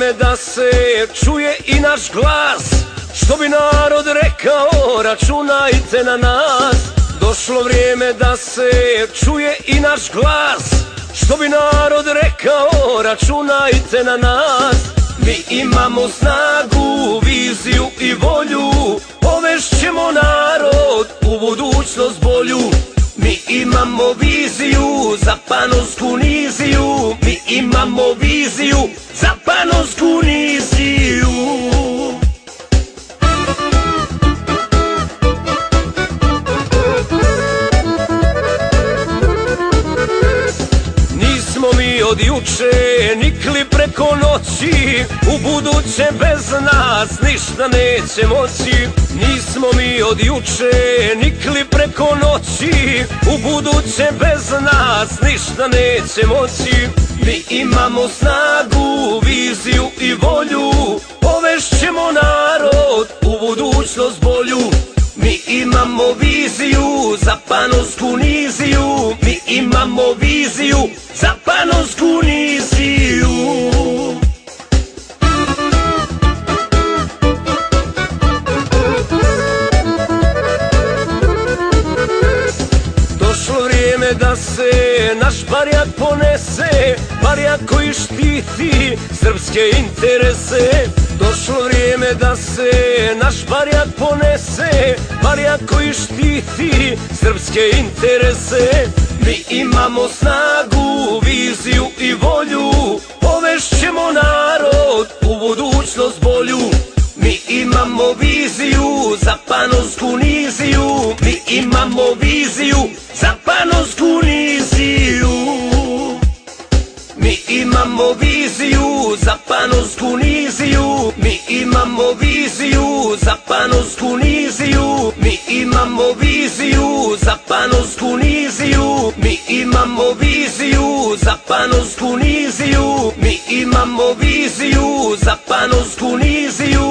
vrijeme da se čuje i naš glas, što bi narod rekao, računajte na nas. Došlo vrijeme da se čuje i naš glas, što bi narod rekao, računajte na nas. Mi imamo snagu, viziju i volju, povešćemo narod u budućnost bolju. Mi imamo viziju za Panonsku niziju, mi imamo viziju za Panonsku niziju. Nismo mi od juče nikli preko noći, u buduće bez nas ništa neće moći. Nismo mi od juče nikli preko noći, u buduće bez nas ništa neće moći. Mi imamo snagu, viziju i volju, povešćemo narod u budućnost bolju. Mi imamo viziju za Panonsku niziju, mi imamo viziju za Panonsku niziju. Došlo vrijeme da se naš barjak ponese, barjak koji štiti srpske interese. Došlo vrijeme da se naš barjak ponese, barjak koji štiti srpske interese. Mi imamo snagu, viziju i volju, povešćemo narod u budućnost bolju. Mi imamo viziju za Panonsku niziju, mi imamo viziju za Panonsku niziju. Mi imamo viziju za Panonsku niziju, mi imamo viziju za Panonsku niziju, mi imamo viziju za Panonsku niziju, mi imamo viziju za Panonsku niziju, mi imamo viziju za Panonsku niziju.